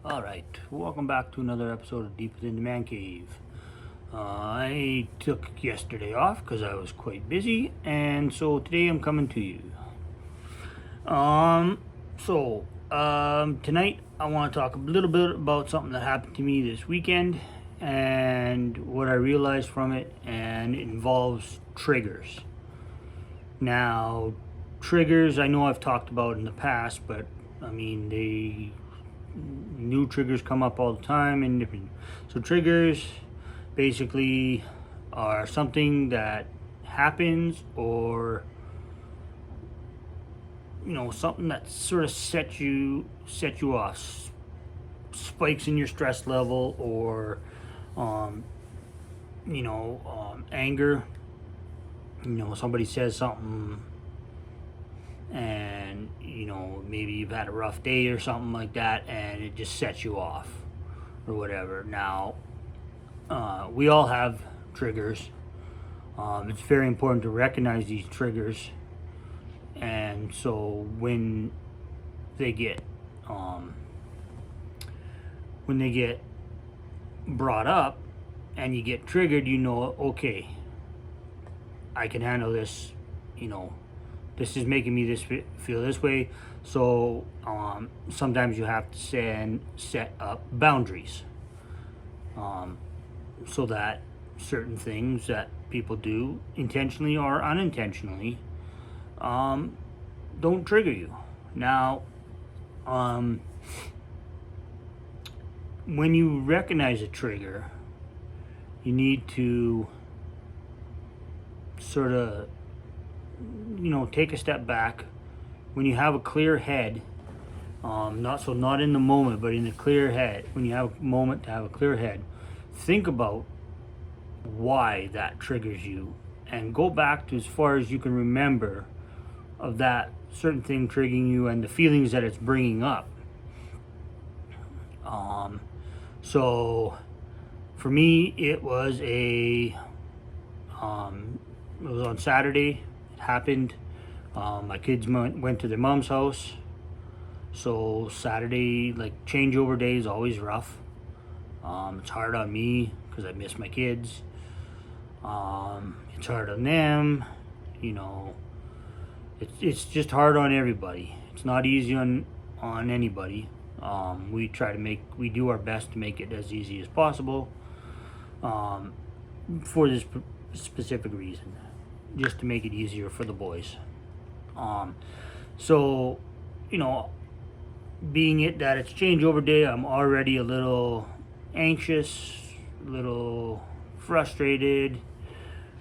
Alright, welcome back to another episode of Deep Within the Man Cave. I took yesterday off because I was quite busy, and so today I'm coming to you. Tonight I want to talk a little bit about something that happened to me this weekend and what I realized from it, and it involves triggers. Now, triggers I know I've talked about in the past, but I mean, new triggers come up all the time and different. So triggers basically are something that happens, or something that sort of sets you off, spikes in your stress level, or anger. Somebody says something, and maybe you've had a rough day or something like that, and it just sets you off or whatever. Now, we all have triggers. It's very important to recognize these triggers, and so when they get brought up and you get triggered, okay, I can handle this. This is making me feel this way. So sometimes you have to set up boundaries, so that certain things that people do intentionally or unintentionally don't trigger you. Now, when you recognize a trigger, you need to sort of take a step back. When you have a clear head, not in the moment, but in a clear head, when you have a moment to have a clear head, think about why that triggers you, and go back to as far as you can remember of that certain thing triggering you and the feelings that it's bringing up. So for me, it was on Saturday. It happened. My kids went to their mom's house. So Saturday, like, changeover day is always rough. It's hard on me because I miss my kids. It's hard on them. It's just hard on everybody. It's not easy on anybody. We do our best to make it as easy as possible, for this specific reason, just to make it easier for the boys. So, being it that it's changeover day, I'm already a little anxious, a little frustrated,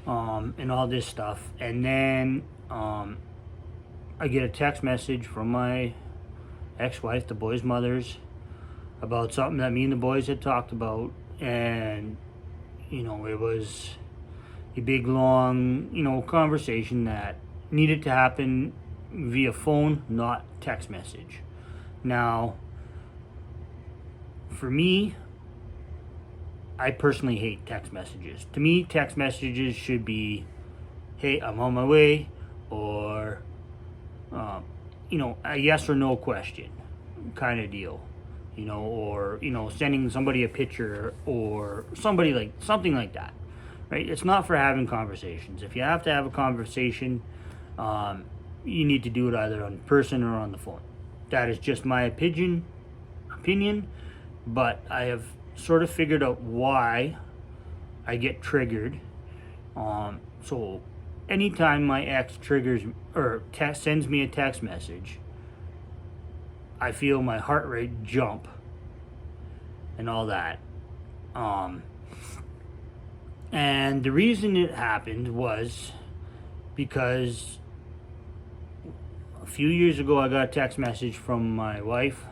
and all this stuff. And then I get a text message from my ex-wife, the boys' mothers, about something that me and the boys had talked about, and it was a big long conversation that needed to happen via phone, not text message. Now, for me, I personally hate text messages. To me, text messages should be, hey, I'm on my way, or a yes or no question kind of deal, or sending somebody a picture or something like that, right? It's not for having conversations. If you have to have a conversation, you need to do it either in person or on the phone. That is just my opinion, but I have sort of figured out why I get triggered. So anytime my ex triggers or sends me a text message, I feel my heart rate jump and all that. And the reason it happened was because a few years ago I got a text message from my wife,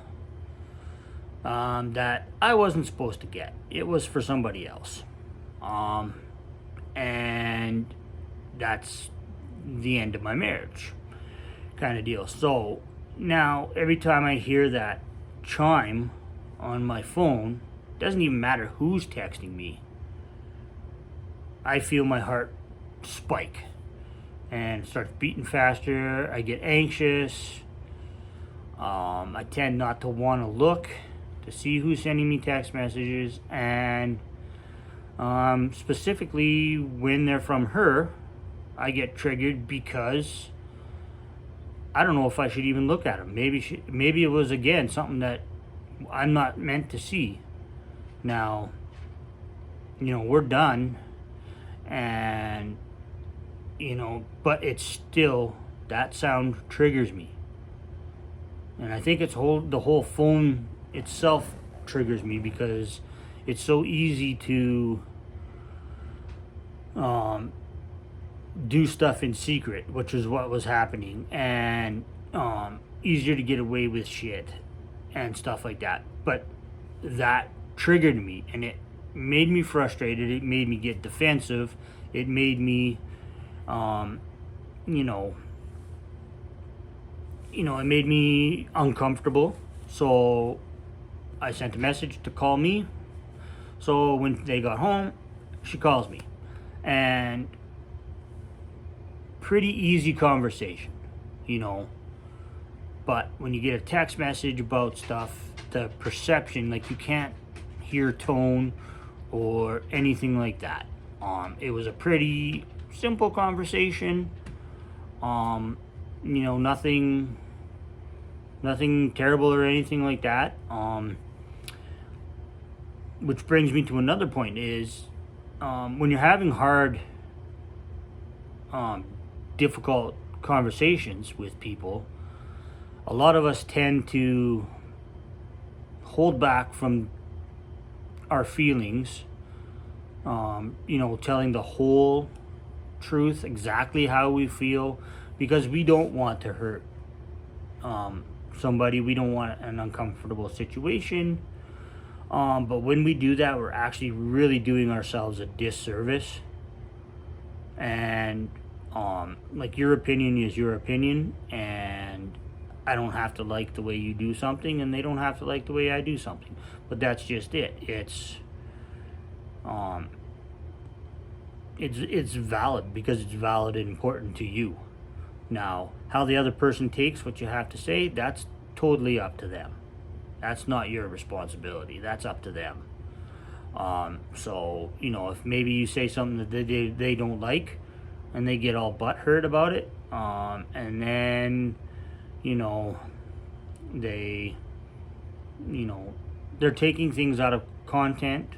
that I wasn't supposed to get. It was for somebody else. And that's the end of my marriage kind of deal. So now every time I hear that chime on my phone, doesn't even matter who's texting me, I feel my heart spike and it starts beating faster. I get anxious. I tend not to want to look to see who's sending me text messages, and specifically when they're from her, I get triggered because I don't know if I should even look at them. Maybe it was, again, something that I'm not meant to see. Now, we're done, and but it's still, that sound triggers me, and I think the whole phone itself triggers me because it's so easy to do stuff in secret, which is what was happening, and easier to get away with shit and stuff like that. But that triggered me, and it made me frustrated. It made me get defensive. It made me it made me uncomfortable. So I sent a message to call me. So when they got home, she calls me, and pretty easy conversation, but when you get a text message about stuff, the perception, like, you can't hear tone or anything like that. It was a pretty simple conversation. Nothing terrible or anything like that. Which brings me to another point is, when you're having hard, difficult conversations with people, a lot of us tend to hold back from our feelings, telling the whole truth, exactly how we feel, because we don't want to hurt somebody. We don't want an uncomfortable situation. But when we do that, we're actually really doing ourselves a disservice. And like, your opinion is your opinion, and I don't have to like the way you do something, and they don't have to like the way I do something. But that's just it. It's valid because it's valid and important to you. Now, how the other person takes what you have to say, that's totally up to them. That's not your responsibility. That's up to them. So, if maybe you say something that they don't like, and they get all butthurt about it, and then, they're taking things out of content,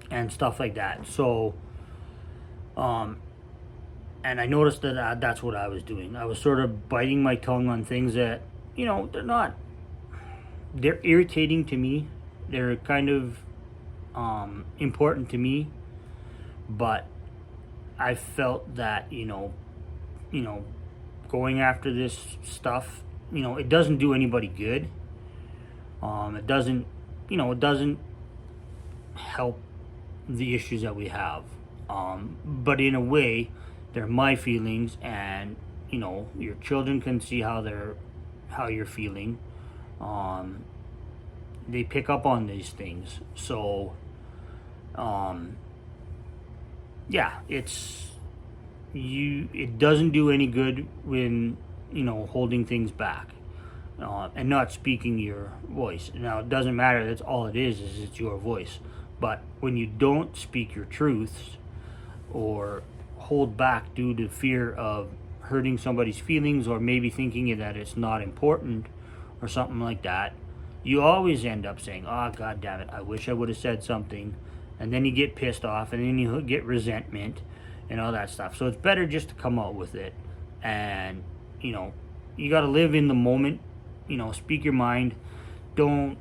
and stuff like that. So, and I noticed that that's what I was doing. I was sort of biting my tongue on things that, they're irritating to me. They're kind of important to me, but I felt that, going after this stuff, it doesn't do anybody good. It doesn't help the issues that we have. But in a way, they're my feelings, and your children can see how you're feeling. They pick up on these things. So yeah, it doesn't do any good when holding things back, and not speaking your voice. Now, it doesn't matter. That's all it is it's your voice. But when you don't speak your truths, or hold back due to fear of hurting somebody's feelings, or maybe thinking that it's not important or something like that, you always end up saying, "Oh, God damn it, I wish I would have said something." And then you get pissed off, and then you get resentment and all that stuff. So it's better just to come out with it. And, you got to live in the moment, speak your mind. Don't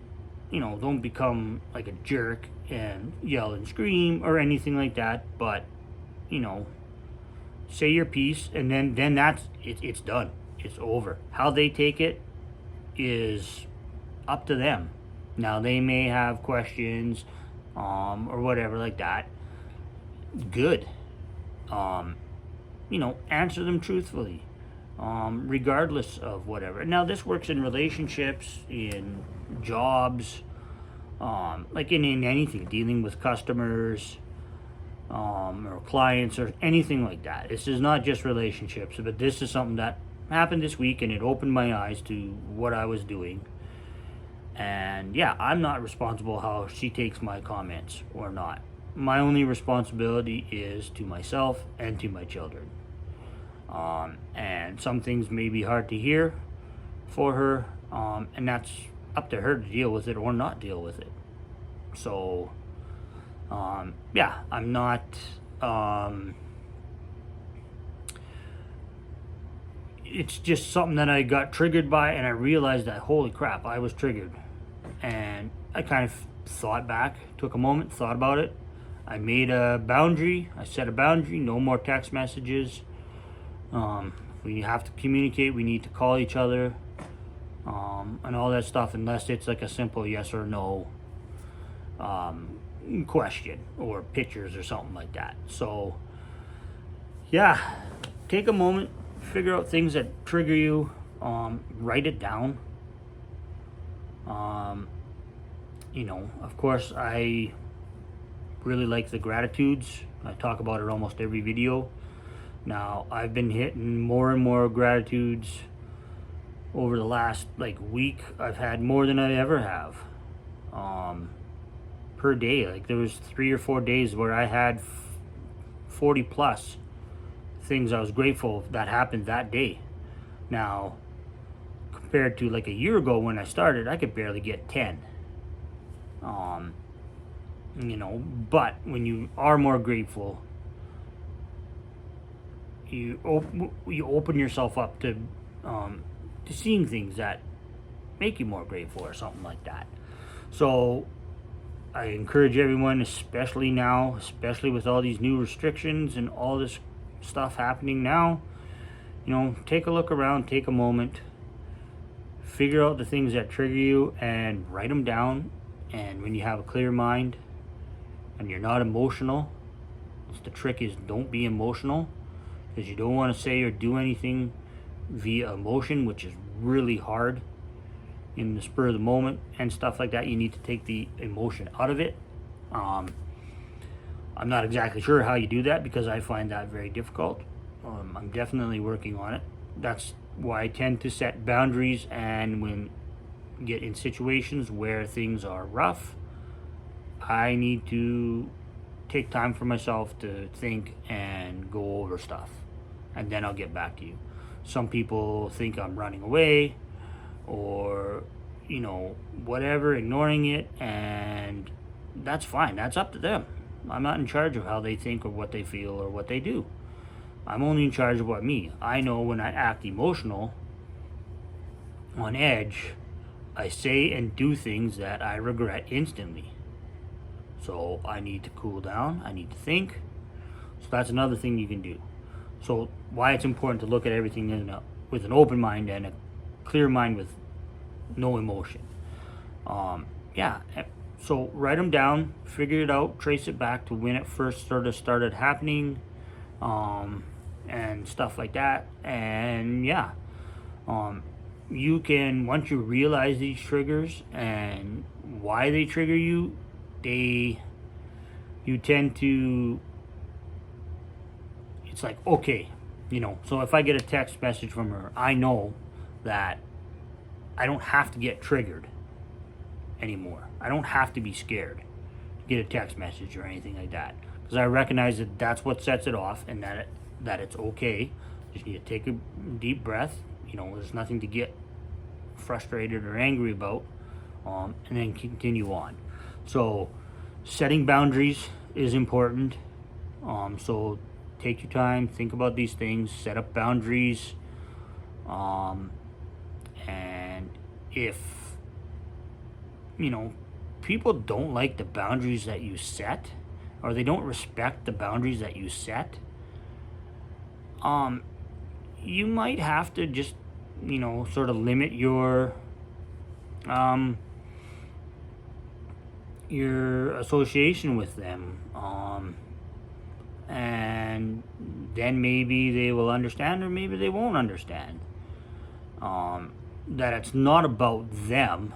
become like a jerk and yell and scream or anything like that. But, say your piece, and then that's it's done. It's over. How they take it is up to them. Now, they may have questions, or whatever like that. Good. Answer them truthfully, regardless of whatever. Now, this works in relationships, in jobs, like in anything, dealing with customers, or clients, or anything like that. This is not just relationships, but this is something that happened this week, and it opened my eyes to what I was doing. And yeah, I'm not responsible how she takes my comments or not. My only responsibility is to myself and to my children. And some things may be hard to hear for her, and that's up to her to deal with it or not deal with it. So, yeah, I'm not. It's just something that I got triggered by, and I realized that holy crap, I was triggered. And I kind of thought back, took a moment, thought about it. I made a boundary. I set a boundary. No more text messages. We have to communicate. We need to call each other, and all that stuff, unless it's like a simple yes or no question or pictures or something like that. So, yeah, take a moment, figure out things that trigger you, write it down. Of course, I really like the gratitudes. I talk about it almost every video. Now, I've been hitting more and more gratitudes over the last week. I've had more than I ever have per day. Like, there was 3 or 4 days where I had 40 plus things I was grateful that happened that day. Now, compared to like a year ago when I started, I could barely get 10. But when you are more grateful, you open yourself up to seeing things that make you more grateful or something like that. So I encourage everyone, especially now, especially with all these new restrictions and all this stuff happening now, take a look around, take a moment, figure out the things that trigger you and write them down. And when you have a clear mind and you're not emotional, the trick is don't be emotional, because you don't want to say or do anything via emotion, which is really hard in the spur of the moment and stuff like that. You need to take the emotion out of it. I'm not exactly sure how you do that, because I find that very difficult. I'm definitely working on it. That's why I tend to set boundaries, and when get in situations where things are rough, I need to take time for myself to think and go over stuff, and then I'll get back to you. Some people think I'm running away or whatever, ignoring it, and that's fine. That's up to them. I'm not in charge of how they think or what they feel or what they do. I'm only in charge of what me. I know when I act emotional, on edge, I say and do things that I regret instantly. So I need to cool down. I need to think. So that's another thing you can do. So why it's important to look at everything with an open mind and a clear mind with no emotion. Yeah. So write them down, figure it out, trace it back to when it first started happening, and stuff like that. And yeah, you can, once you realize these triggers and why they trigger you, you tend to, it's like, okay, so if I get a text message from her, I know that I don't have to get triggered anymore. I don't have to be scared to get a text message or anything like that, because I recognize that that's what sets it off, and that it's okay. Just need to take a deep breath. There's nothing to get frustrated or angry about, and then continue on. So setting boundaries is important. So take your time, think about these things, set up boundaries, and if people don't like the boundaries that you set, or they don't respect the boundaries that you set, you might have to just sort of limit your association with them, and then maybe they will understand, or maybe they won't understand, that it's not about them,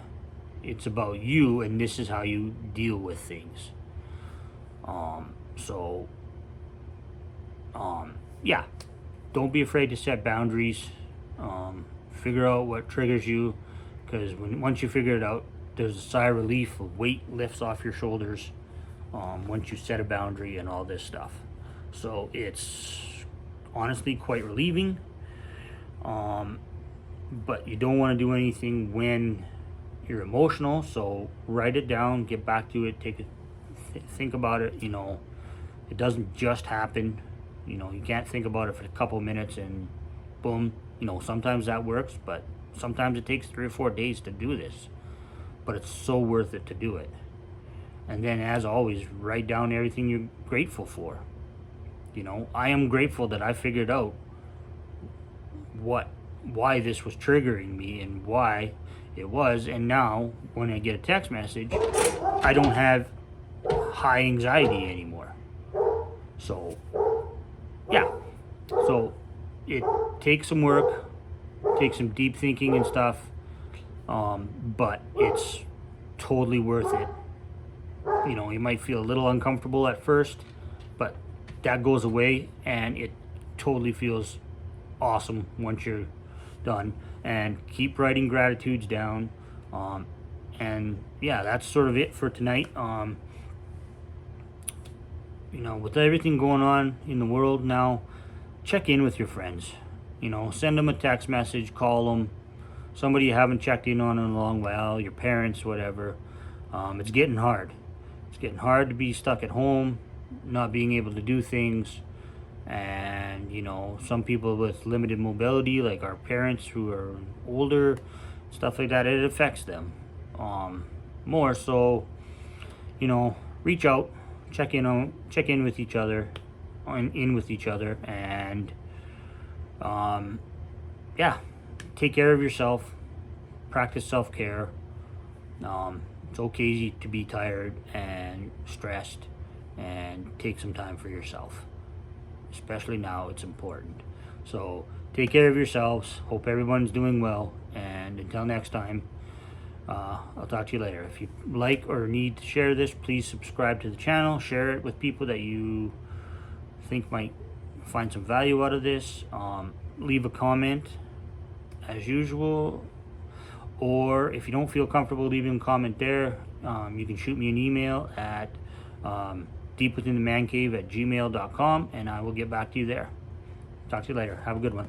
it's about you, and this is how you deal with things. Yeah, don't be afraid to set boundaries. Figure out what triggers you, because once you figure it out, there's a sigh of relief, a weight lifts off your shoulders once you set a boundary and all this stuff. So it's honestly quite relieving. But you don't want to do anything when you're emotional, so write it down, get back to it, think about it. You know, it doesn't just happen. You know, you can't think about it for a couple minutes and boom. You know, sometimes that works, but sometimes it takes 3 or 4 days to do this. But it's so worth it to do it. And then, as always, write down everything you're grateful for. You know, I am grateful that I figured out why this was triggering me and why it was, and now when I get a text message, I don't have high anxiety anymore. So yeah, so it takes some work, takes some deep thinking and stuff, but it's totally worth it. You know, you might feel a little uncomfortable at first, but that goes away and it totally feels awesome once you're done. And keep writing gratitudes down. And yeah, that's sort of it for tonight. You know, with everything going on in the world now, check in with your friends. You know, send them a text message, call them, somebody you haven't checked in on in a long while, your parents, whatever. It's getting hard. It's getting hard to be stuck at home, not being able to do things. And you know, some people with limited mobility, like our parents who are older, stuff like that, it affects them more. So you know, reach out, check in with each other, and yeah, take care of yourself, practice self-care. It's okay to be tired and stressed, and take some time for yourself. Especially now, it's important. So take care of yourselves. Hope everyone's doing well. And until next time, I'll talk to you later. If you like or need to share this, please subscribe to the channel. Share it with people that you think might find some value out of this. Leave a comment as usual. Or if you don't feel comfortable leaving a comment there, you can shoot me an email at deepwithinthemancave@gmail.com, and I will get back to you there. Talk to you later. Have a good one.